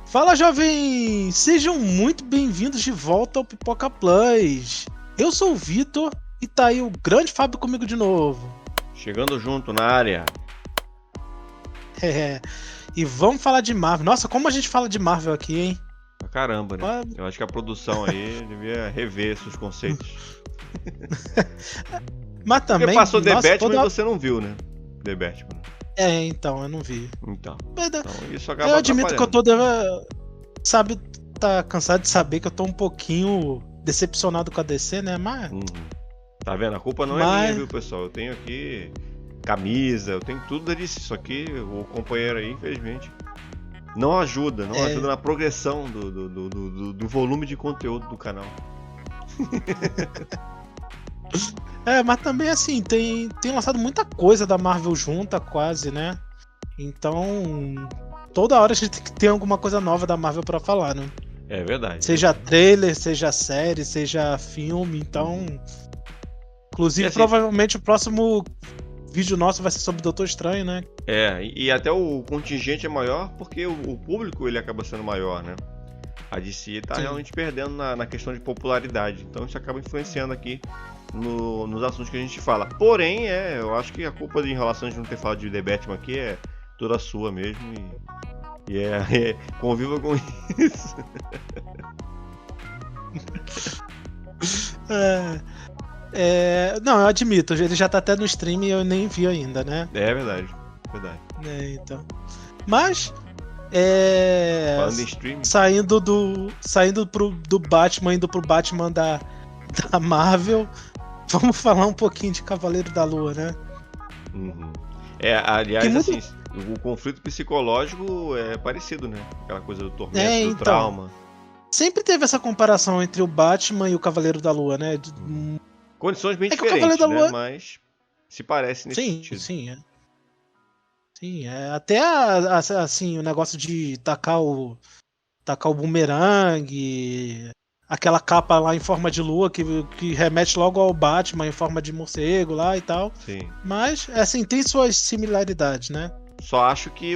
Fala, jovens! Sejam muito bem-vindos de volta ao Pipoca Plus. Eu sou o Vitor e tá aí o grande Fábio comigo de novo. Chegando junto na área. E vamos falar de Marvel. Nossa, como a gente fala de Marvel aqui, hein? Pra caramba, né? Eu acho que a produção aí devia rever seus conceitos. Mas também... Porque passou The Batman toda... e você não viu, né? The Batman. Então, eu não vi. Então isso eu acaba admito que eu atrapalhando. Sabe, tá cansado de saber que eu tô um pouquinho decepcionado com a DC, né? Mas... Tá vendo? A culpa não é minha, viu, pessoal? Eu tenho aqui camisa, eu tenho tudo da DC. Só que o companheiro aí, infelizmente, não ajuda na progressão do volume de conteúdo do canal. Mas também assim, tem lançado muita coisa da Marvel junta, quase, né? Então, toda hora a gente tem que ter alguma coisa nova da Marvel pra falar, né? É verdade. Seja trailer, seja série, seja filme, então... Inclusive, provavelmente o próximo vídeo nosso vai ser sobre Doutor Estranho, né? E até o contingente é maior porque o público ele acaba sendo maior, né? A DC tá realmente perdendo na questão de popularidade, então isso acaba influenciando aqui nos assuntos que a gente fala. Porém, eu acho que a culpa em relação a gente não ter falado de The Batman aqui é toda sua mesmo e conviva com isso. Não, eu admito, ele já tá até no stream e eu nem vi ainda, né? É verdade. Então. Mas falando em stream, saindo do Batman, indo pro Batman da Marvel, vamos falar um pouquinho de Cavaleiro da Lua, né? Aliás, assim, o conflito psicológico é parecido, né? Aquela coisa do tormento, do trauma. Sempre teve essa comparação entre o Batman e o Cavaleiro da Lua, né? Condições bem diferentes, né? Lua... Mas se parece nesse sentido. Sim, até assim, o negócio de tacar o bumerangue, aquela capa lá em forma de lua que remete logo ao Batman em forma de morcego lá e tal. Sim. Mas, assim, tem suas similaridades, né? Só acho que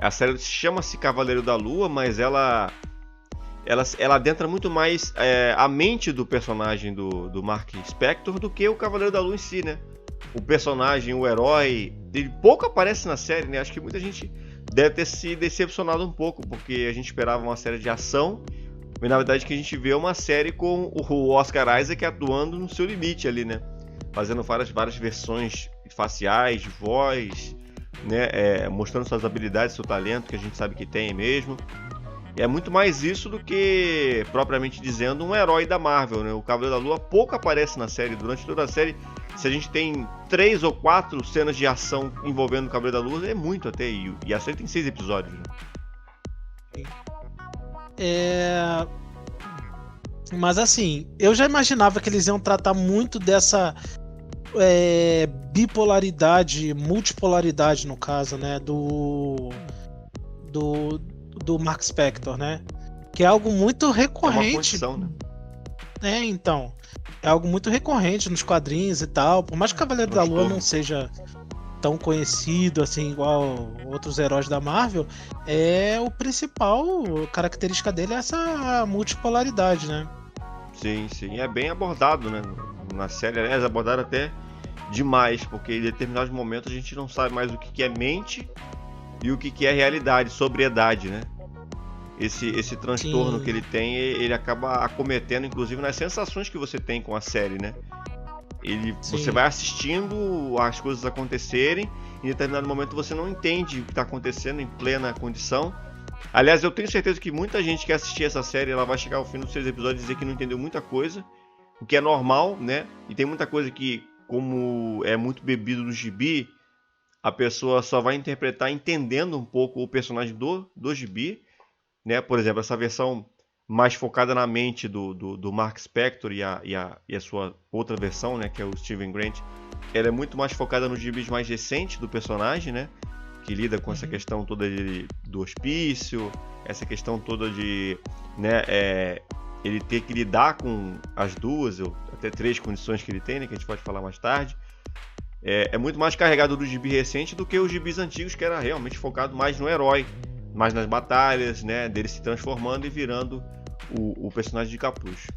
a série chama-se Cavaleiro da Lua, mas ela adentra muito mais a mente do personagem do Mark Spector do que o Cavaleiro da Lua em si, né? O personagem, o herói, ele pouco aparece na série, né? Acho que muita gente deve ter se decepcionado um pouco, porque a gente esperava uma série de ação, mas na verdade que a gente vê uma série com o Oscar Isaac atuando no seu limite ali, né? Fazendo várias versões faciais, de voz, né? Mostrando suas habilidades, seu talento, que a gente sabe que tem mesmo. É muito mais isso do que, propriamente dizendo, um herói da Marvel, né? O Cavaleiro da Lua pouco aparece na série. Durante toda a série, se a gente tem 3 ou 4 cenas de ação envolvendo o Cavaleiro da Lua, é muito até. E a série tem 6 episódios, né? Mas assim, eu já imaginava que eles iam tratar muito dessa bipolaridade, multipolaridade no caso, né? Do Mark Spector, né? Que é algo muito recorrente. É uma condição, né? Então. É algo muito recorrente nos quadrinhos e tal. Por mais que o Cavaleiro da Lua não seja tão conhecido assim igual outros heróis da Marvel, o principal característica dele é essa multipolaridade, né? Sim. É bem abordado, né? Na série, aliás, abordado até demais, porque em determinados momentos a gente não sabe mais o que é mente e o que é realidade, sobriedade, né? Esse transtorno que ele tem, ele acaba acometendo, inclusive, nas sensações que você tem com a série, né? Você vai assistindo as coisas acontecerem, e em determinado momento você não entende o que está acontecendo em plena condição. Aliás, eu tenho certeza que muita gente que assistir essa série, ela vai chegar ao fim dos 6 episódios e dizer que não entendeu muita coisa, o que é normal, né? E tem muita coisa que, como é muito bebido no gibi, a pessoa só vai interpretar entendendo um pouco o personagem do gibi, né? Por exemplo, essa versão mais focada na mente do Mark Spector e a sua outra versão, né, que é o Steven Grant, ela é muito mais focada nos gibis mais recentes do personagem, né, que lida com essa questão toda do hospício, essa questão toda de, né, ele ter que lidar com as 2 ou até 3 condições que ele tem, né, que a gente pode falar mais tarde. É muito mais carregado do gibi recente do que os gibis antigos, que era realmente focado mais no herói, mais nas batalhas, né? Dele se transformando e virando o personagem de capuz.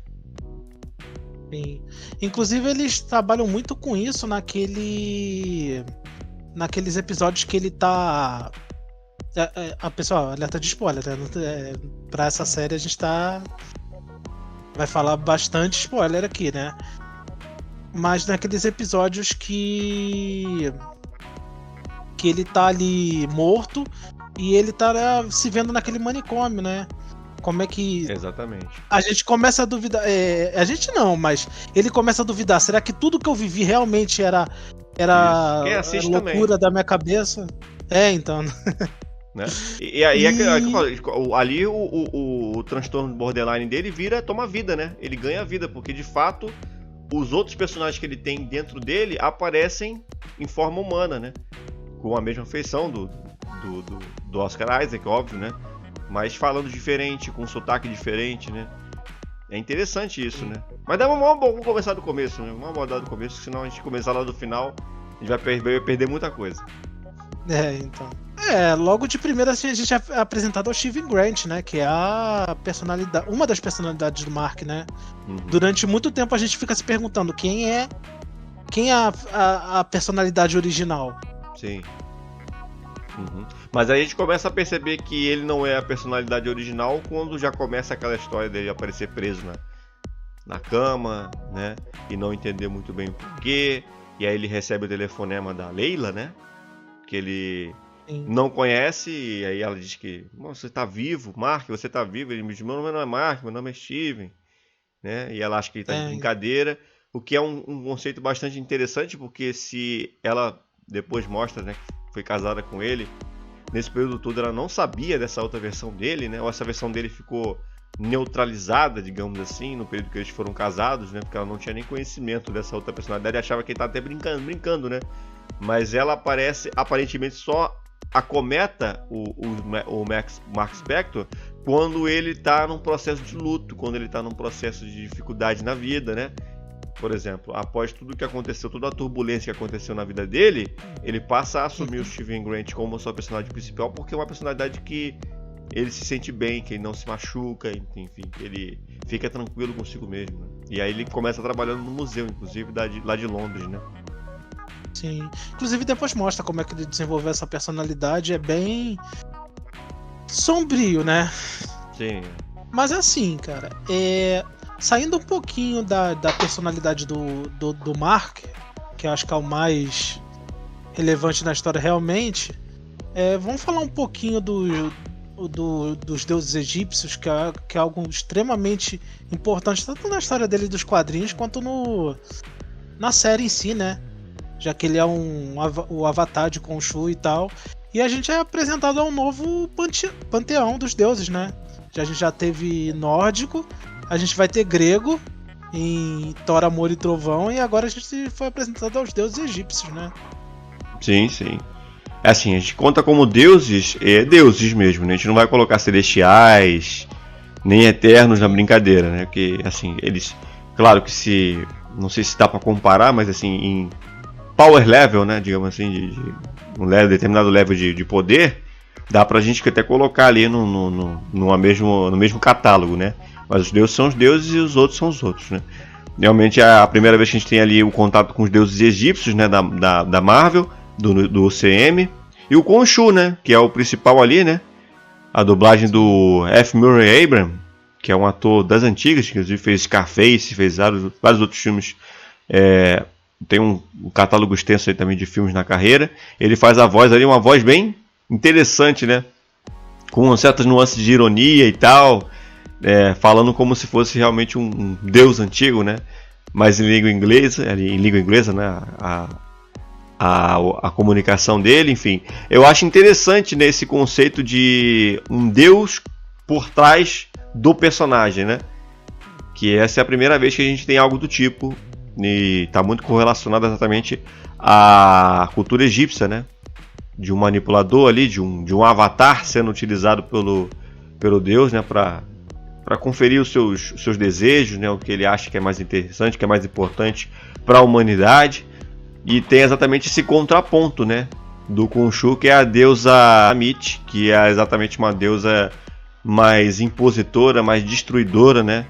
Sim. Inclusive eles trabalham muito com isso naqueles episódios que ele tá. Pessoal, alerta de spoiler, né? Pra essa série a gente vai falar bastante spoiler aqui, né? Mas naqueles episódios que ele tá ali morto e ele tá se vendo naquele manicômio, né? Como é que... Exatamente. A gente começa a duvidar... a gente não, mas ele começa a duvidar. Será que tudo que eu vivi realmente era loucura da minha cabeça? Então... Né? E ali o transtorno borderline dele toma vida, né? Ele ganha vida, porque de fato os outros personagens que ele tem dentro dele aparecem em forma humana, né? Com a mesma feição do Oscar Isaac, óbvio, né? Mas falando diferente, com um sotaque diferente, né? É interessante isso, né? Mas vamos começar do começo, né? Vamos abordar do começo, senão a gente começar lá do final, a gente vai perder muita coisa. Então. Logo de primeira assim, a gente é apresentado ao Steven Grant, né? Que é uma das personalidades do Mark, né? Uhum. Durante muito tempo a gente fica se perguntando quem é a personalidade original. Sim. Uhum. Mas aí a gente começa a perceber que ele não é a personalidade original quando já começa aquela história dele aparecer preso na cama, né? E não entender muito bem o porquê. E aí ele recebe o telefonema da Leila, né? Que ele não conhece, e aí ela diz que você tá vivo, Mark, você tá vivo. Ele me diz, meu nome não é Mark, meu nome é Steven, né? E ela acha que ele tá de brincadeira, o que é um conceito bastante interessante, porque se ela depois mostra, né, que foi casada com ele, nesse período todo ela não sabia dessa outra versão dele, né? Ou essa versão dele ficou neutralizada, digamos assim, no período que eles foram casados, né? Porque ela não tinha nem conhecimento dessa outra personalidade e achava que ele tava até brincando, né? Mas ela aparece, aparentemente só acometa o Mark Spector quando ele está num processo de luto, quando ele está num processo de dificuldade na vida, né? Por exemplo, após tudo que aconteceu, toda a turbulência que aconteceu na vida dele, ele passa a assumir o Steven Grant como sua personagem principal, porque é uma personalidade que ele se sente bem, que ele não se machuca, enfim, que ele fica tranquilo consigo mesmo, né? E aí ele começa trabalhando no museu, inclusive, lá de Londres, né? Sim. Inclusive depois mostra como é que ele desenvolveu essa personalidade, é bem sombrio, né? Sim. Mas assim, cara, saindo um pouquinho da personalidade do Mark, que eu acho que é o mais relevante na história realmente, vamos falar um pouquinho dos deuses egípcios, que é algo extremamente importante, tanto na história dele dos quadrinhos, quanto na série em si, né? Já que ele é o avatar de Khonshu e tal. E a gente é apresentado a um novo panteão dos deuses, né? A gente já teve nórdico, a gente vai ter grego em Thor, Amor e Trovão, e agora a gente foi apresentado aos deuses egípcios, né? Sim, sim. Assim, a gente conta como deuses, deuses mesmo, né? A gente não vai colocar celestiais, nem eternos na brincadeira, né? Porque, assim, eles... Claro que não sei se dá pra comparar, mas assim, em power level, né? Digamos assim, de um determinado level de poder, dá pra gente até colocar ali no mesmo catálogo, né? Mas os deuses são os deuses e os outros são os outros, né? Realmente é a primeira vez que a gente tem ali o contato com os deuses egípcios, né? Da Marvel, do UCM. E o Khonshu, né? Que é o principal ali, né? A dublagem do F. Murray Abraham, que é um ator das antigas, que inclusive fez Scarface, fez vários outros filmes. Tem um catálogo extenso aí também de filmes na carreira. Ele faz a voz ali, uma voz bem interessante, né? Com certas nuances de ironia e tal. Falando como se fosse realmente um deus antigo, né? Mas em língua inglesa, né? A comunicação dele, enfim. Eu acho interessante nesse conceito de um deus por trás do personagem, né? Que essa é a primeira vez que a gente tem algo do tipo. E está muito correlacionado exatamente à cultura egípcia, né? De um manipulador ali, de um avatar sendo utilizado pelo deus, né? Para conferir os seus desejos, né? O que ele acha que é mais interessante, que é mais importante para a humanidade. E tem exatamente esse contraponto, né? do Khonshu, que é a deusa Amit, que é exatamente uma deusa mais impositora, mais destruidora, né?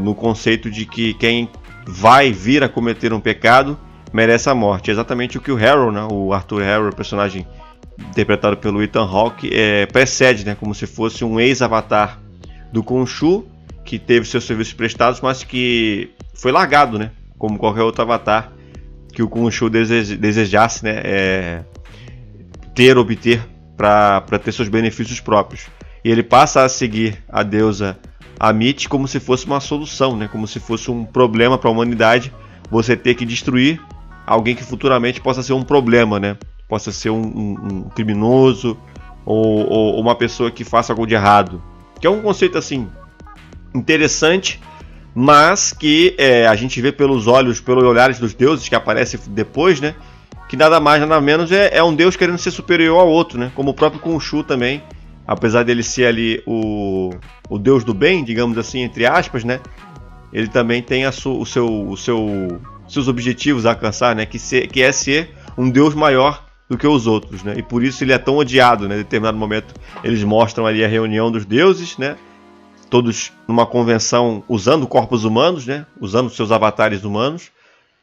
No conceito de que quem vai vir a cometer um pecado merece a morte. É exatamente o que o Harrow, né? O Arthur Harrow, personagem interpretado pelo Ethan Hawke, precede, né? Como se fosse um ex-avatar do Khonshu, que teve seus serviços prestados, mas que foi largado, né? Como qualquer outro avatar que o Khonshu desejasse, né? Obter para ter seus benefícios próprios. E ele passa a seguir a deusa Amit como se fosse uma solução, né? Como se fosse um problema para a humanidade, você ter que destruir alguém que futuramente possa ser um problema, né? Possa ser um criminoso ou uma pessoa que faça algo de errado. Que é um conceito assim interessante, mas que a gente vê pelos olhares dos deuses que aparecem depois, né? Que nada mais, nada menos é um deus querendo ser superior ao outro, né? Como o próprio Khonshu também, apesar dele ser ali o deus do bem, digamos assim, entre aspas, né? Ele também tem seus objetivos a alcançar, né? Que é ser um deus maior do que os outros, né? E por isso ele é tão odiado, né? Em determinado momento eles mostram ali a reunião dos deuses, né? Todos numa convenção usando corpos humanos, né? Usando seus avatares humanos.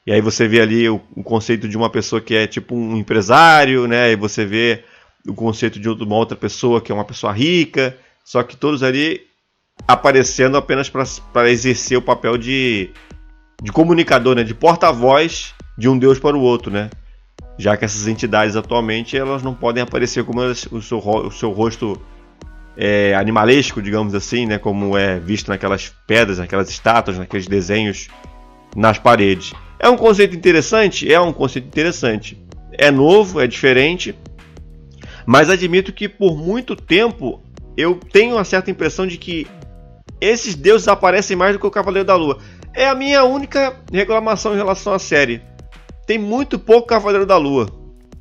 E aí você vê ali o conceito de uma pessoa que é tipo um empresário, né? E você vê o conceito de uma outra pessoa que é uma pessoa rica. Só que todos ali aparecendo apenas para exercer o papel de comunicador, né? De porta-voz de um deus para o outro, né? Já que essas entidades atualmente elas não podem aparecer como o seu rosto animalesco, digamos assim, né? Como é visto naquelas pedras, naquelas estátuas, naqueles desenhos nas paredes. É um conceito interessante? É um conceito interessante. É novo, é diferente, mas admito que por muito tempo eu tenho uma certa impressão de que esses deuses aparecem mais do que o Cavaleiro da Lua. É a minha única reclamação em relação à série. Tem muito pouco Cavaleiro da Lua.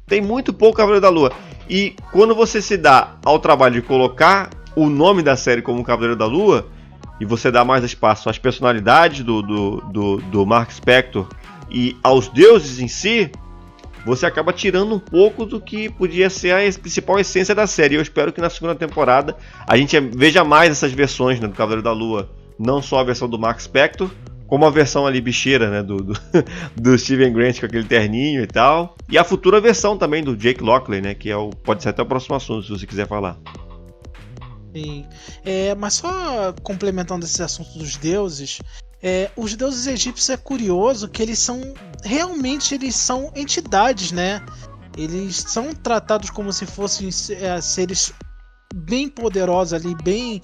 Tem muito pouco Cavaleiro da Lua. E quando você se dá ao trabalho de colocar o nome da série como Cavaleiro da Lua, e você dá mais espaço às personalidades do Mark Spector e aos deuses em si, você acaba tirando um pouco do que podia ser a principal essência da série. Eu espero que na segunda temporada a gente veja mais essas versões, né, do Cavaleiro da Lua. Não só a versão do Mark Spector, como a versão ali bicheira, né, do Steven Grant com aquele terninho e tal. E a futura versão também do Jake Lockley, né, que pode ser até o próximo assunto, se você quiser falar. Sim. Mas só complementando esse assunto dos deuses, os deuses egípcios é curioso que eles são entidades, né? Eles são tratados como se fossem seres bem poderosos ali, bem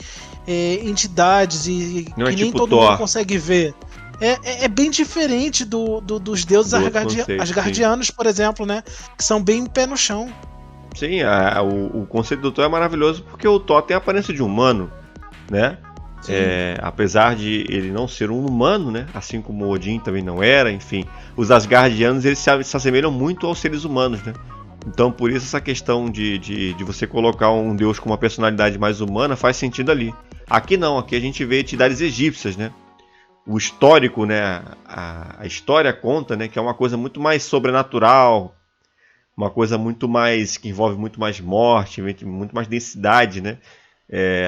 entidades e não que nem tipo todo Thor. mundo consegue ver. É bem diferente dos deuses asgardianos, por exemplo, né? Que são bem pé no chão. Sim, o conceito do Thor é maravilhoso porque o Thor tem a aparência de humano, né? Apesar de ele não ser um humano, né? Assim como o Odin também não era, enfim. Os Asgardianos eles se assemelham muito aos seres humanos, né? Então por isso essa questão de você colocar um deus com uma personalidade mais humana faz sentido ali. Aqui não, aqui a gente vê entidades egípcias, né? O histórico, né? A história conta, né? Que é uma coisa muito mais sobrenatural, uma coisa muito mais que envolve muito mais morte, muito mais densidade, né?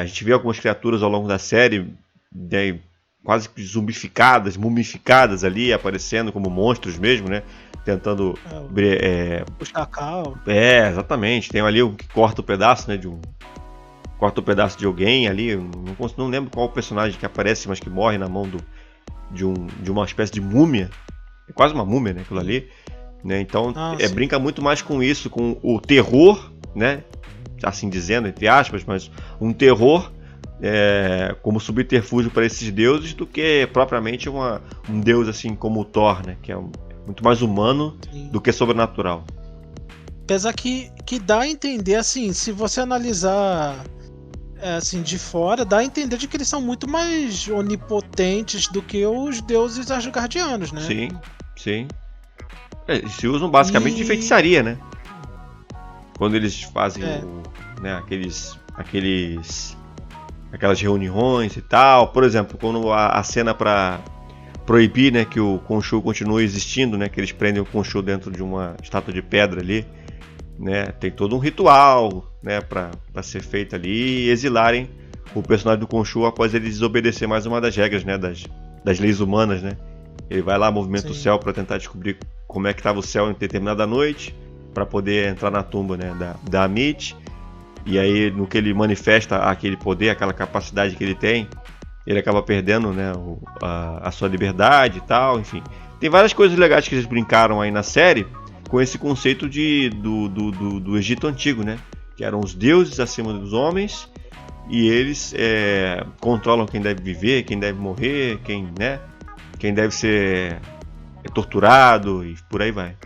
A gente vê algumas criaturas ao longo da série, né, quase que zumbificadas, mumificadas ali, aparecendo como monstros mesmo, né? Tentando o chacal. Exatamente. Tem ali um que corta o pedaço, né? Corta o pedaço de alguém ali. Eu não lembro qual o personagem que aparece, mas que morre na mão de uma espécie de múmia. É quase uma múmia, né? Aquilo ali. Né? Então brinca muito mais com isso, com o terror, né? Assim dizendo, entre aspas, mas um terror como subterfúgio para esses deuses do que propriamente um deus assim como o Thor, né? Que é muito mais humano do que sobrenatural. Apesar que dá a entender, assim, se você analisar assim, de fora, dá a entender de que eles são muito mais onipotentes do que os deuses asgardianos, né? Sim, sim. Eles se usam basicamente de feitiçaria, né? Quando eles fazem aquelas reuniões e tal. Por exemplo, quando a cena para proibir, né, que o Khonshu continue existindo, né, que eles prendem o Khonshu dentro de uma estátua de pedra ali, né? Tem todo um ritual, né, pra ser feito ali e exilarem o personagem do Khonshu após ele desobedecer mais uma das regras, né, das leis humanas, né? Ele vai lá, movimenta o céu para tentar descobrir como é que estava o céu em determinada noite, para poder entrar na tumba, né, da Amit. E aí, no que ele manifesta aquele poder, aquela capacidade que ele tem, ele acaba perdendo, né, a sua liberdade e tal, enfim. Tem várias coisas legais que eles brincaram aí na série com esse conceito do Egito Antigo, né? Que eram os deuses acima dos homens e eles controlam quem deve viver, quem deve morrer, quem deve ser torturado e por aí vai.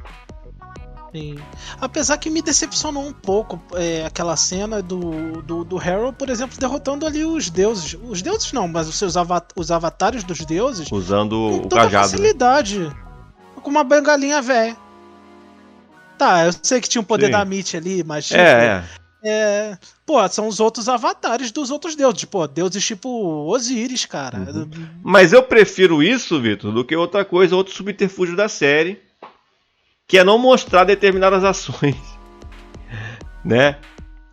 Sim. Apesar que me decepcionou um pouco aquela cena do Harold, por exemplo, derrotando ali os deuses. Os deuses não, mas os avatares dos deuses. Usando com o toda cajado. facilidade. Né? Com uma bengalinha velha. Tá, eu sei que tinha o poder Sim. da Amit ali, mas tipo, pô, são os outros avatares dos outros deuses. Pô, deuses tipo Osíris, cara. Uhum. Mas eu prefiro isso, Vitor, do que outra coisa, outro subterfúgio da série, que é não mostrar determinadas ações, né?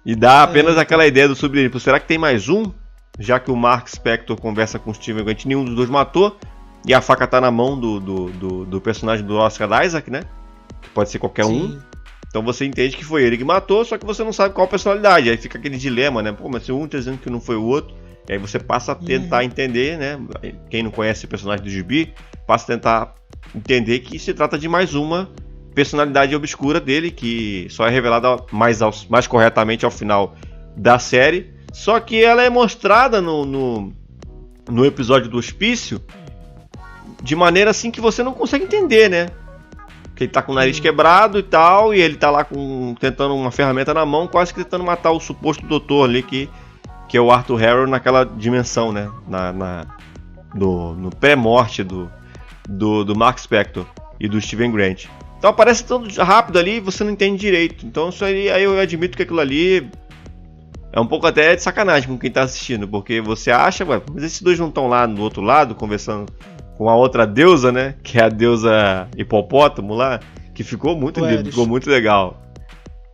E dar apenas aquela ideia do subterfúgio. Será que tem mais um? Já que o Mark Spector conversa com o Steven Grant, nenhum dos dois matou, e a faca tá na mão do personagem do Oscar Isaac, né? Que pode ser qualquer um. Então você entende que foi ele que matou, só que você não sabe qual personalidade. Aí fica aquele dilema, né? Pô, mas se um tá dizendo que não foi o outro, e aí você passa a tentar entender, né? Quem não conhece o personagem do Gibi, passa a tentar entender que se trata de mais uma personalidade obscura dele, que só é revelada mais corretamente ao final da série. Só que ela é mostrada no episódio do Hospício de maneira assim que você não consegue entender, né? Que ele tá com o nariz quebrado e tal, e ele tá lá tentando uma ferramenta na mão, quase que tentando matar o suposto doutor ali, que é o Arthur Harrow naquela dimensão, né? No pré-morte do Mark Spector e do Steven Grant. Então aparece tudo rápido ali e você não entende direito. Então isso aí eu admito que aquilo ali é um pouco até de sacanagem com quem tá assistindo, porque você acha, mas esses dois não estão lá no outro lado conversando com a outra deusa, né? Que é a deusa hipopótamo lá, que ficou muito lindo, ficou muito legal.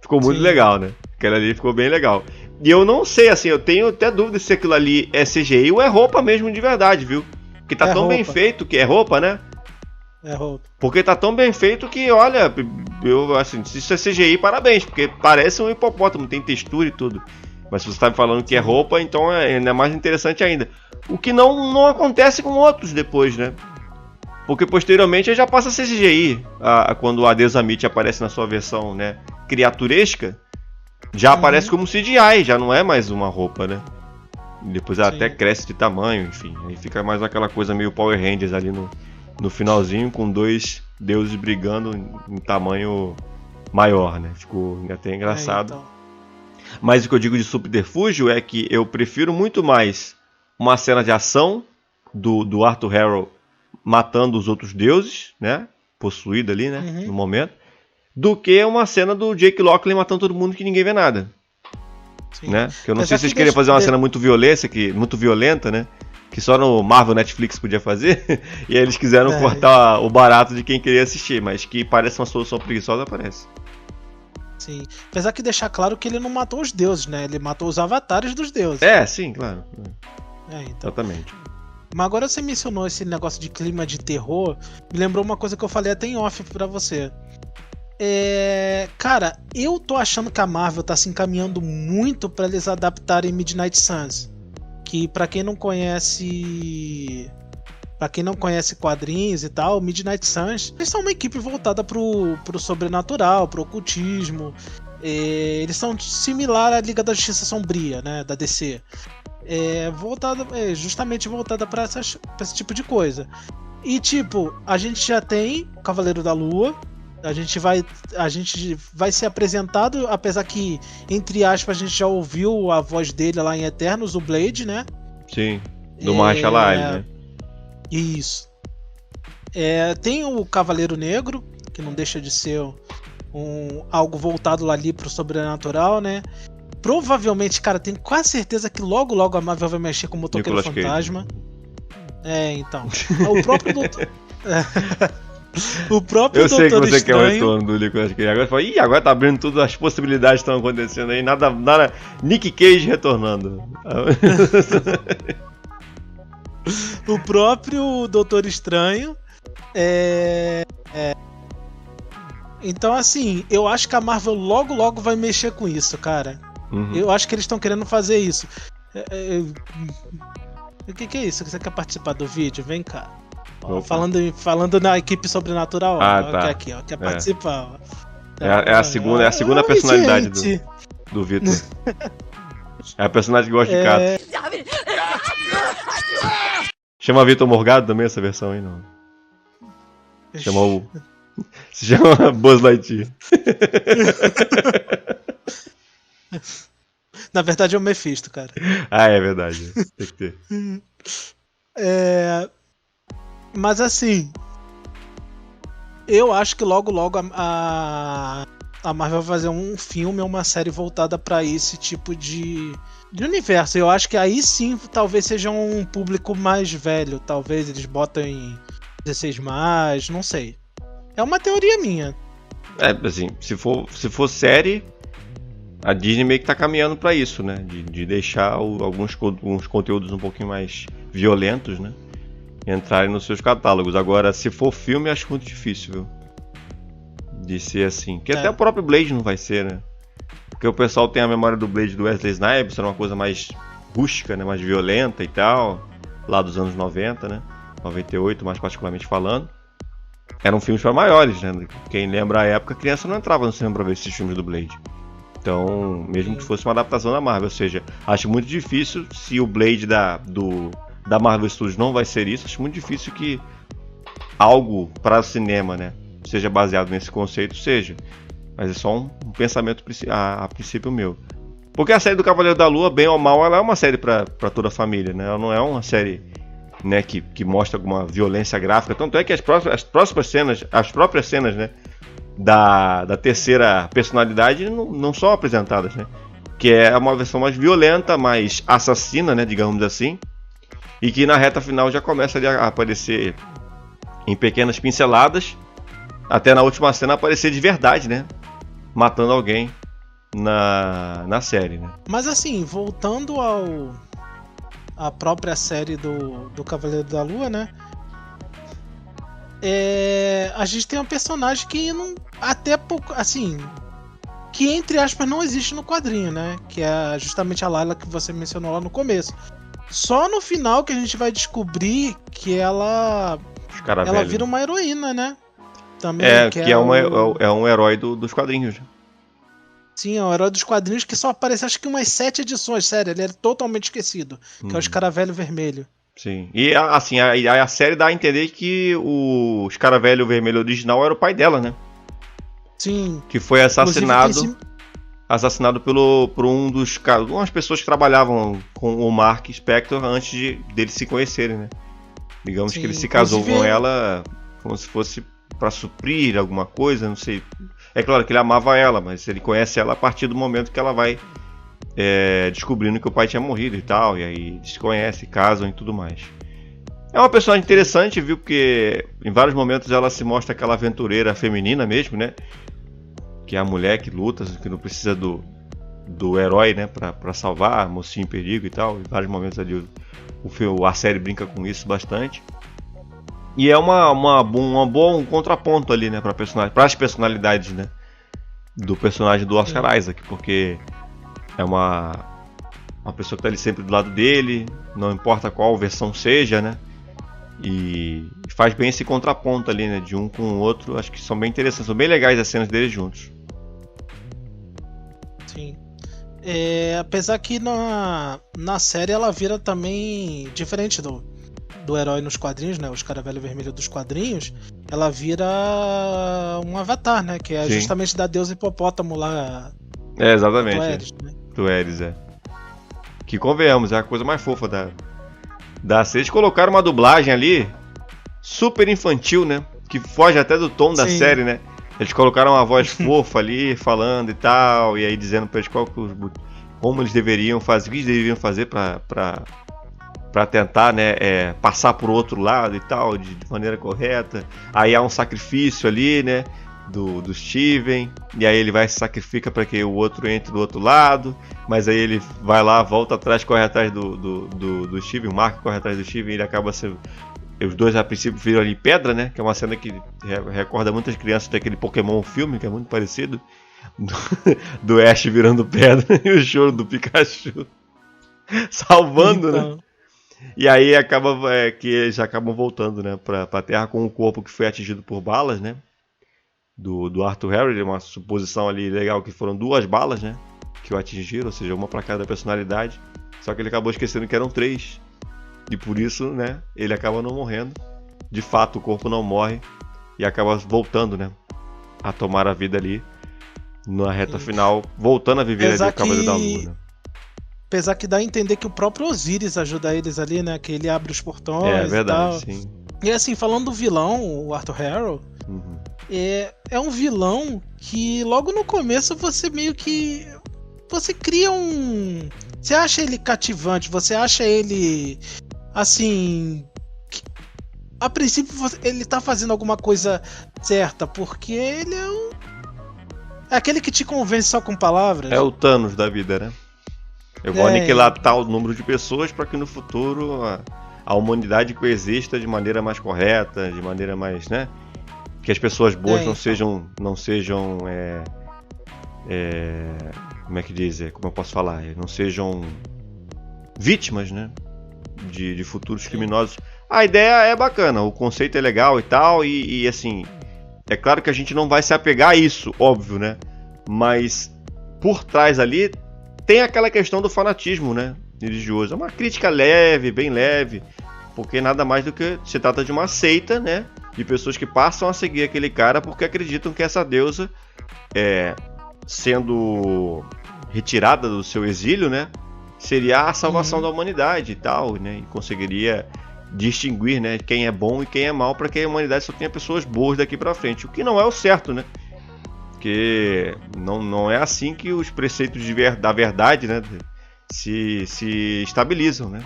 Ficou muito legal, né? Aquela ali ficou bem legal. E eu não sei, assim, eu tenho até dúvida se aquilo ali é CGI ou é roupa mesmo de verdade, viu? Porque tá tão bem feito que é roupa, né? É roupa. Porque tá tão bem feito que, olha, eu assim, se isso é CGI, parabéns, porque parece um hipopótamo, tem textura e tudo. Mas se você tá me falando que é roupa, então é ainda mais interessante ainda. O que não acontece com outros depois, né? Porque posteriormente já passa a ser CGI. Quando a deusa Amit aparece na sua versão, né, criaturesca, já aparece como CGI, já não é mais uma roupa, né? Depois ela até cresce de tamanho, enfim. Aí fica mais aquela coisa meio Power Rangers ali no finalzinho, com dois deuses brigando em tamanho maior, né? Ficou até engraçado. Então. Mas o que eu digo de subterfúgio é que eu prefiro muito mais uma cena de ação do Arthur Harrow matando os outros deuses, né? Possuído ali, né? No momento. Do que uma cena do Jake Lockley matando todo mundo que ninguém vê nada. Né? Que eu não sei se vocês queriam fazer uma cena muito violenta, né? Que só no Marvel Netflix podia fazer. E aí eles quiseram cortar o barato de quem queria assistir. Mas que parece uma solução preguiçosa, parece. Sim. Apesar que deixar claro que ele não matou os deuses, né? Ele matou os avatares dos deuses. Sim, claro. Então. Exatamente. Mas agora você mencionou esse negócio de clima de terror. Me lembrou uma coisa que eu falei até em off pra você. Cara, eu tô achando que a Marvel tá se encaminhando muito pra eles adaptarem Midnight Suns. Que pra quem não conhece quadrinhos e tal, Midnight Suns, eles são uma equipe voltada pro sobrenatural, pro ocultismo. Eles são similar à Liga da Justiça Sombria, né, da DC. Justamente voltada pra esse tipo de coisa. E tipo, a gente já tem o Cavaleiro da Lua. A gente vai ser apresentado, apesar que, entre aspas, a gente já ouviu a voz dele lá em Eternos, o Blade, né? Sim, do Marshall Ali, né? Isso. Tem o Cavaleiro Negro, que não deixa de ser algo voltado ali pro sobrenatural, né? Provavelmente, cara, tenho quase certeza que logo a Marvel vai mexer com o Motoqueiro Fantasma. Então. O próprio Doutor... O próprio Eu sei que Doutor você quer o Estranho... retorno do Nicolas Cage. Agora fala, agora tá abrindo tudo, as possibilidades estão acontecendo aí. Nada. Nick Cage retornando. O próprio Doutor Estranho. Então, assim, eu acho que a Marvel logo vai mexer com isso, cara. Uhum. Eu acho que eles estão querendo fazer isso. O que é isso? Você quer participar do vídeo? Vem cá. Ó, falando na equipe sobrenatural, ó, tá. Aqui, ó, quer participar. Ó. É a segunda personalidade do Vitor. É a personagem que gosta de gato. Chama Vitor Morgado também essa versão aí, não? Se chama Buzz Lightyear. Na verdade é o Mephisto, cara. Ah, é verdade. Tem que ter. Mas assim, eu acho que logo a Marvel vai fazer um filme ou uma série voltada pra esse tipo de universo. Eu acho que aí sim talvez seja um público mais velho. Talvez eles botem 16+, não sei. É uma teoria minha. Assim, se for série, a Disney meio que tá caminhando pra isso, né? De deixar alguns conteúdos um pouquinho mais violentos, né? Entrarem nos seus catálogos. Agora, se for filme, acho muito difícil, viu? De ser assim. Porque até o próprio Blade não vai ser, né? Porque o pessoal tem a memória do Blade do Wesley Snipes, era uma coisa mais rústica, né? Mais violenta e tal. Lá dos anos 90, né? 98, mais particularmente falando. Eram filmes para maiores, né? Quem lembra a época, a criança não entrava no cinema pra ver esses filmes do Blade. Então, mesmo que fosse uma adaptação da Marvel, ou seja, acho muito difícil, se o Blade da Marvel Studios não vai ser isso, acho muito difícil que algo para o cinema, né, seja baseado nesse conceito, seja. Mas é só um pensamento a princípio meu. Porque a série do Cavaleiro da Lua, bem ou mal, ela é uma série para toda a família, né? Ela não é uma série, né, que mostra alguma violência gráfica. Tanto é que as próprias cenas, né, da terceira personalidade não são apresentadas, né? Que é uma versão mais violenta, mais assassina, né, digamos assim. E que na reta final já começa a aparecer em pequenas pinceladas, até na última cena aparecer de verdade, né? Matando alguém na série, né? Mas assim, voltando à própria série do Cavaleiro da Lua, né? A gente tem um personagem que não, até pouco, assim, que entre aspas não existe no quadrinho, né? Que é justamente a Layla que você mencionou lá no começo. Só no final que a gente vai descobrir que ela vira uma heroína, né? Também, é um herói dos quadrinhos. Sim, é um herói dos quadrinhos que só aparece acho que umas 7 edições, sério, ele é totalmente esquecido. Que é o Escaravelho Vermelho. Sim, e assim, a série dá a entender que o Escaravelho Vermelho original era o pai dela, né? Sim. Que foi assassinado por umas pessoas que trabalhavam com o Mark Spector antes deles se conhecerem, né? Digamos que ele se casou com ela como se fosse para suprir alguma coisa, não sei. É claro que ele amava ela, mas ele conhece ela a partir do momento que ela vai descobrindo que o pai tinha morrido e tal, e aí eles se conhecem, casam e tudo mais. É uma personagem interessante, viu? Porque em vários momentos ela se mostra aquela aventureira feminina mesmo, né? Que é a mulher que luta, que não precisa do herói, né? Pra salvar, mocinho em perigo e tal. Em vários momentos ali a série brinca com isso bastante. E é um bom contraponto ali, né? Para as personalidades, né? Do personagem do Oscar Isaac, porque é uma pessoa que tá ali sempre do lado dele, não importa qual versão seja, né? E faz bem esse contraponto ali, né? De um com o outro. Acho que são bem interessantes, são bem legais as cenas deles juntos. Sim. Apesar que na série ela vira também diferente do herói nos quadrinhos, né? O Escaravelho Vermelho dos quadrinhos, ela vira um avatar, né? Que é justamente da deusa hipopótamo lá. Exatamente. Do Ares, né? Do Ares, que convenhamos, é a coisa mais fofa da série. Eles colocaram uma dublagem ali super infantil, né? Que foge até do tom da série, né? Eles colocaram uma voz fofa ali, falando e tal, e aí dizendo pra eles como eles deveriam fazer, o que eles deveriam fazer pra para tentar, né, passar por outro lado e tal, de maneira correta. Aí há um sacrifício ali, né, do Steven, e aí ele vai se sacrifica para que o outro entre do outro lado, mas aí ele vai lá, volta atrás, corre atrás do Steven, o Mark corre atrás do Steven, e ele acaba sendo... Os dois a princípio viram ali pedra, né, que é uma cena que recorda muitas crianças daquele Pokémon filme, que é muito parecido, do Ash virando pedra e o choro do Pikachu salvando, então, né? E aí acaba que eles acabam voltando, né, pra Terra com o corpo que foi atingido por balas, né, do Arthur Harrow. Uma suposição ali legal que foram 2 balas, né, que o atingiram, ou seja, uma para cada personalidade. Só que ele acabou esquecendo que eram 3. E por isso, né, ele acaba não morrendo. De fato, o corpo não morre e acaba voltando, né, a tomar a vida ali na reta final, voltando a viver ali o Cavaleiro da Lua, né? Apesar que dá a entender que o próprio Osiris ajuda eles ali, né? Que ele abre os portões. É verdade, e tal. Sim. E assim, falando do vilão, o Arthur Harrow, é um vilão que logo no começo você meio que... Você cria um... Você acha ele cativante, você acha ele... Assim... A princípio ele tá fazendo alguma coisa certa, porque ele é aquele que te convence só com palavras. É o Thanos da vida, né? Eu vou aniquilar tal número de pessoas para que no futuro a humanidade coexista de maneira mais correta, de maneira mais, né? Que as pessoas boas não sejam como é que diz? Como eu posso falar? Não sejam vítimas, né? De futuros criminosos. A ideia é bacana, o conceito é legal e tal, e assim, é claro que a gente não vai se apegar a isso, óbvio, né? Mas por trás ali tem aquela questão do fanatismo, né, religioso. É uma crítica leve, bem leve, porque nada mais do que se trata de uma seita, né, de pessoas que passam a seguir aquele cara porque acreditam que essa deusa, sendo retirada do seu exílio, né, seria a salvação da humanidade e tal, né, e conseguiria distinguir, né, quem é bom e quem é mal, para que a humanidade só tenha pessoas boas daqui para frente, o que não é o certo, né? Porque não é assim que os preceitos da verdade, né, se estabilizam, né?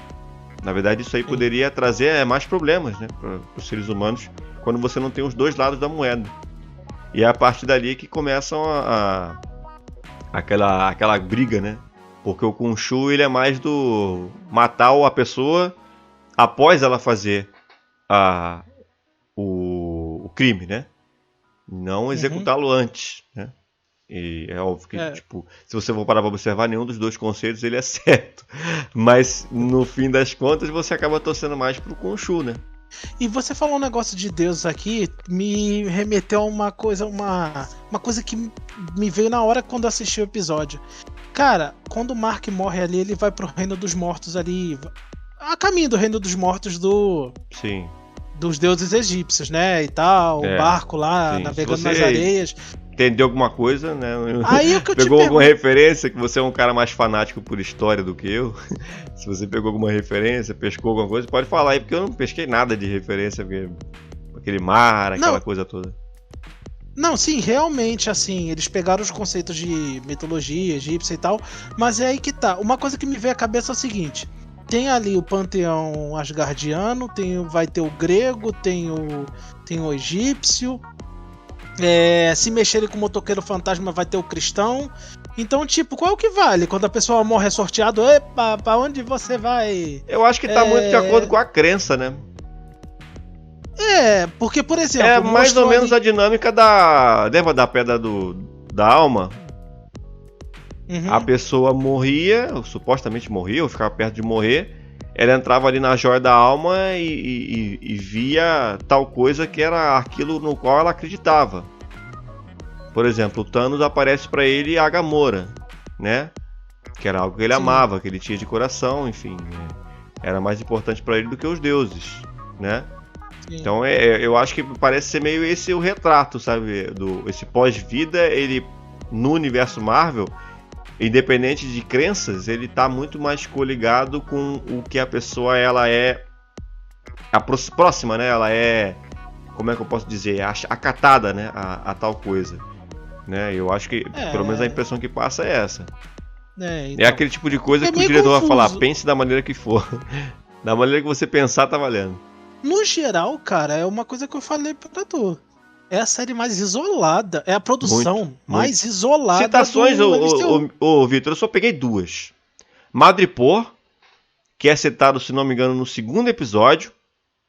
Na verdade, isso aí poderia trazer mais problemas, né, para os seres humanos, quando você não tem os 2 lados da moeda. E é a partir dali que começam aquela briga, né? Porque o Khonshu, ele é mais do matar a pessoa após ela fazer o crime, né? Não executá-lo antes, né? E é óbvio que, tipo, se você for parar para observar, nenhum dos 2 conceitos ele é certo. Mas, no fim das contas, você acaba torcendo mais pro Khonshu, né? E você falou um negócio de Deus aqui, me remeteu a uma coisa que me veio na hora quando assisti o episódio. Cara, quando o Mark morre ali, ele vai pro Reino dos Mortos ali, a caminho do Reino dos Mortos Sim. Dos deuses egípcios, né, e tal, o barco lá, navegando nas areias. Entendeu alguma coisa, né? Aí o que eu pegou alguma referência, que você é um cara mais fanático por história do que eu. Se você pegou alguma referência, pescou alguma coisa, pode falar aí, porque eu não pesquei nada de referência, porque aquele mar, aquela coisa toda. Não, sim, realmente, assim, eles pegaram os conceitos de mitologia egípcia e tal, mas é aí que tá. Uma coisa que me veio à cabeça é o seguinte: tem ali o panteão asgardiano, vai ter o grego, tem o egípcio. Se mexerem com o motoqueiro fantasma, vai ter o cristão. Então, tipo, qual é o que vale? Quando a pessoa morre, é sorteado. Epa, pra onde você vai? Eu acho que tá muito de acordo com a crença, né? Porque, por exemplo... É mais ou menos a dinâmica da... Lembra da pedra da alma? A pessoa morria, ou supostamente morria, ou ficava perto de morrer. Ela entrava ali na joia da alma e via tal coisa que era aquilo no qual ela acreditava. Por exemplo, o Thanos aparece para ele a Gamora, né? Que era algo que ele amava, que ele tinha de coração, enfim. Era mais importante para ele do que os deuses, né? Sim. Então eu acho que parece ser meio esse o retrato, sabe? Esse pós-vida, ele no universo Marvel, independente de crenças, ele tá muito mais coligado com o que a pessoa ela é próxima, né? Ela é, como é que eu posso dizer, acatada, né? A tal coisa, né? Eu acho que pelo menos a impressão que passa é essa. Então, é aquele tipo de coisa que o diretor vai falar, pense da maneira que for. Da maneira que você pensar, tá valendo. No geral, cara, é uma coisa que eu falei pra tu. É a série mais isolada. É a produção mais isolada Citações, do MCU. Vitor, eu só peguei 2. Madripoor, que é citado, se não me engano, no 2º episódio.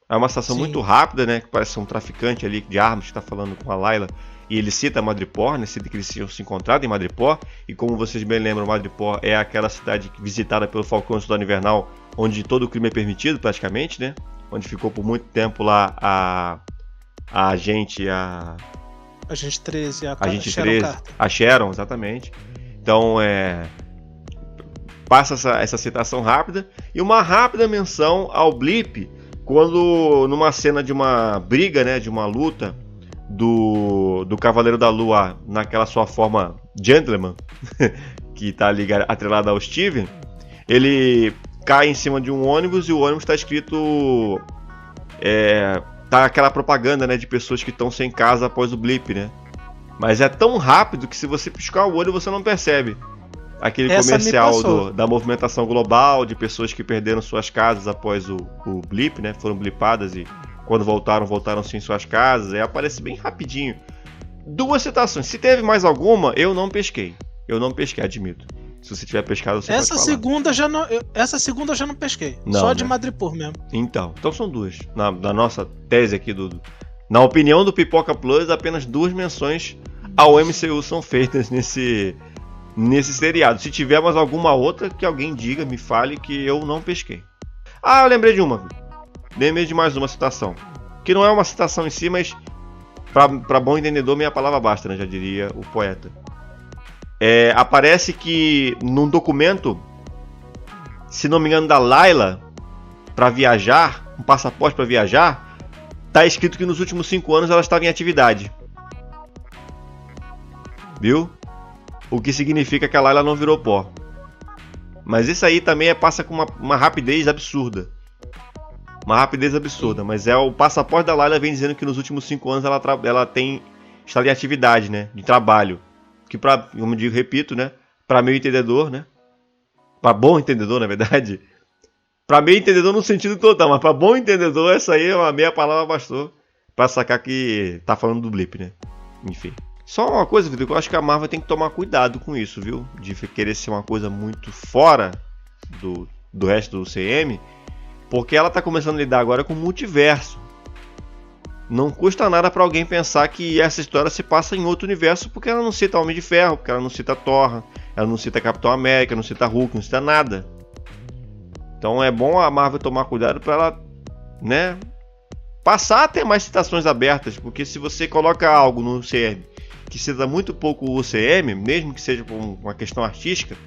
É uma citação muito rápida, né? Que parece um traficante ali de armas que tá falando com a Layla. E ele cita Madripoor, né? Cita que eles tinham se encontrado em Madripoor. E como vocês bem lembram, Madripoor é aquela cidade visitada pelo Falcão e Soldado Invernal, onde todo o crime é permitido, praticamente, né? Onde ficou por muito tempo lá a agente 13, a Sharon, exatamente. Então, passa essa citação rápida. E uma rápida menção ao Blip, quando numa cena de uma briga, né? De uma luta do Cavaleiro da Lua naquela sua forma gentleman, que tá ali atrelado ao Steven, ele cai em cima de um ônibus e o ônibus está escrito... tá aquela propaganda, né, de pessoas que estão sem casa após o blip, né? Mas é tão rápido que se você piscar o olho você não percebe. Aquele comercial da movimentação global, de pessoas que perderam suas casas após o blip, né? Foram blipadas e quando voltaram sim em suas casas. Aí aparece bem rapidinho. 2 citações. Se teve mais alguma, eu não pesquei. Eu não pesquei, admito. Se você tiver pescado, você pode falar. Essa segunda eu já não pesquei. Não, só né? de Madripoor mesmo. Então são 2. Na nossa tese aqui, na opinião do Pipoca Plus, apenas 2 menções ao MCU são feitas nesse seriado. Se tiver mais alguma outra, que alguém diga, me fale, que eu não pesquei. Ah, eu lembrei de uma. Lembrei de mais uma citação. Que não é uma citação em si, mas para bom entendedor, minha palavra basta, né? Já diria o poeta. Aparece que num documento, se não me engano, da Layla, para viajar, um passaporte para viajar, tá escrito que nos últimos 5 anos ela estava em atividade. Viu? O que significa que a Layla não virou pó. Mas isso aí também passa com uma rapidez absurda. Uma rapidez absurda. Mas o passaporte da Layla vem dizendo que nos últimos 5 anos ela está em atividade, né? De trabalho. Que como eu digo, repito, né? Para meio entendedor, né? Para bom entendedor, na verdade. Para meio entendedor no sentido total, mas para bom entendedor, essa aí é uma meia palavra bastou para sacar que tá falando do blip, né? Enfim. Só uma coisa, Vitor, que eu acho que a Marvel tem que tomar cuidado com isso, viu? De querer ser uma coisa muito fora do resto do CM, porque ela tá começando a lidar agora com o multiverso. Não custa nada para alguém pensar que essa história se passa em outro universo, porque ela não cita Homem de Ferro, porque ela não cita Thor, ela não cita Capitão América, não cita Hulk, não cita nada. Então é bom a Marvel tomar cuidado para ela, né, passar a ter mais citações abertas, porque se você coloca algo no UCM que cita muito pouco o UCM, mesmo que seja por uma questão artística,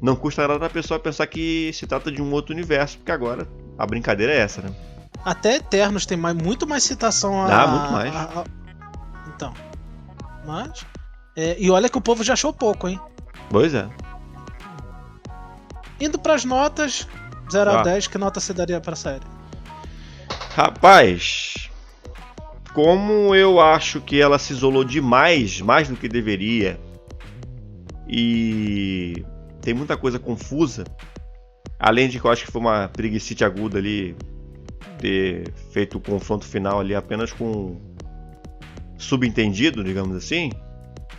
não custa nada a pessoa pensar que se trata de um outro universo, porque agora a brincadeira é essa, né? Até Eternos tem muito mais citação muito mais. Então. Mas. E olha que o povo já achou pouco, hein? Pois é. Indo pras notas, 0 a 10, que nota você daria pra série? Rapaz, como eu acho que ela se isolou demais, mais do que deveria, e tem muita coisa confusa, além de que eu acho que foi uma preguicite aguda ali, ter feito o confronto final ali apenas com subentendido, digamos assim,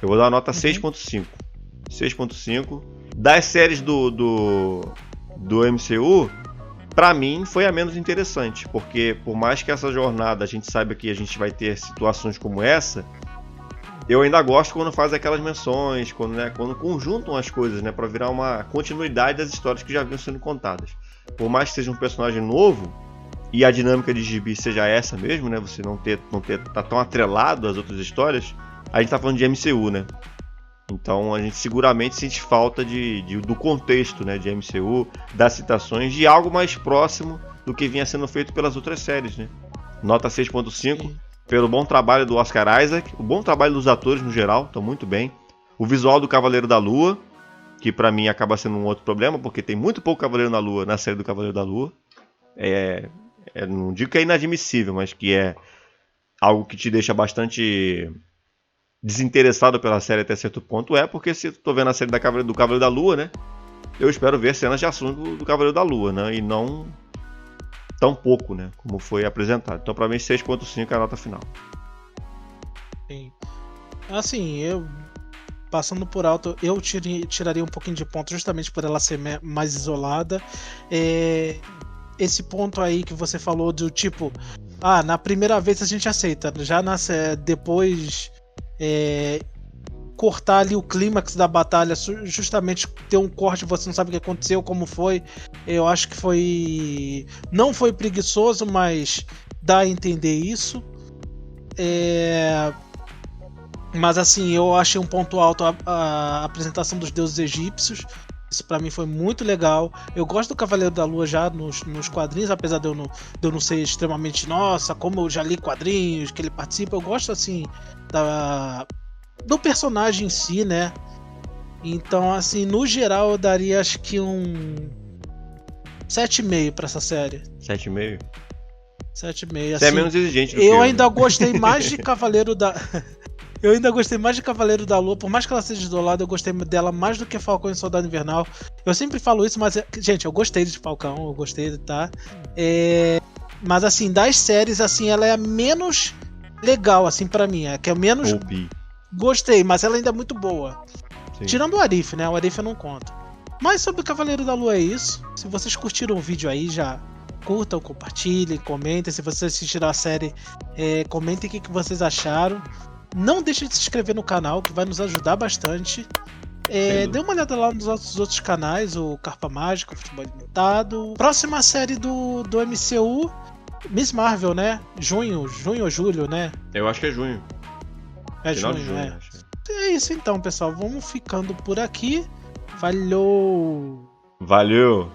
eu vou dar uma nota 6.5. 6.5. Das séries do MCU, pra mim foi a menos interessante, porque por mais que essa jornada a gente saiba que a gente vai ter situações como essa, eu ainda gosto quando faz aquelas menções, quando conjuntam as coisas, né, para virar uma continuidade das histórias que já vinham sendo contadas. Por mais que seja um personagem novo e a dinâmica de gibi seja essa mesmo, né, você não tá tão atrelado às outras histórias, a gente tá falando de MCU, né? Então a gente seguramente sente falta do contexto, né, de MCU, das citações, de algo mais próximo do que vinha sendo feito pelas outras séries, né? Nota 6.5, pelo bom trabalho do Oscar Isaac, o bom trabalho dos atores no geral, estão muito bem. O visual do Cavaleiro da Lua, que pra mim acaba sendo um outro problema, porque tem muito pouco Cavaleiro da Lua na série do Cavaleiro da Lua. Não digo que é inadmissível, mas que é algo que te deixa bastante desinteressado pela série até certo ponto, porque se eu tô vendo a série do Cavaleiro da Lua, né, eu espero ver cenas de ação do Cavaleiro da Lua, né, e não tão pouco, né? Como foi apresentado. Então, pra mim, 6.5 é a nota final. Sim. Assim, eu passando por alto, eu tiraria um pouquinho de ponto justamente por ela ser mais isolada. Esse ponto aí que você falou do tipo, na primeira vez a gente aceita, já depois cortar ali o clímax da batalha, justamente ter um corte, você não sabe o que aconteceu, como foi. Eu acho que não foi preguiçoso, mas dá a entender isso. Mas assim, eu achei um ponto alto a apresentação dos deuses egípcios. Isso pra mim foi muito legal. Eu gosto do Cavaleiro da Lua já nos quadrinhos, apesar de eu não ser extremamente, nossa, como eu já li quadrinhos que ele participa. Eu gosto assim do personagem em si, né? Então, assim, no geral eu daria acho que um 7,5 pra essa série. 7,5? 7,5. Você é menos exigente do que eu ainda né? gostei mais de Cavaleiro da... Eu ainda gostei mais de Cavaleiro da Lua, por mais que ela seja isolada, eu gostei dela mais do que Falcão e Soldado Invernal. Eu sempre falo isso, mas, gente, eu gostei de Falcão, eu gostei, tá? Mas, assim, das séries, assim, ela é a menos legal, assim, pra mim. É que eu menos gostei, mas ela ainda é muito boa. Sim. Tirando o Arif, né? O Arif eu não conto. Mas sobre o Cavaleiro da Lua é isso. Se vocês curtiram o vídeo aí, já curtam, compartilhem, comentem. Se vocês assistiram a série, comentem o que vocês acharam. Não deixe de se inscrever no canal, que vai nos ajudar bastante. Dê uma olhada lá nos nossos outros canais, o Carpa Mágica, o Futebol Limitado. Próxima série do MCU, Miss Marvel, né? Junho ou julho, né? Eu acho que é junho. É Final junho, de junho, é. acho. É isso então, pessoal. Vamos ficando por aqui. Valeu! Valeu!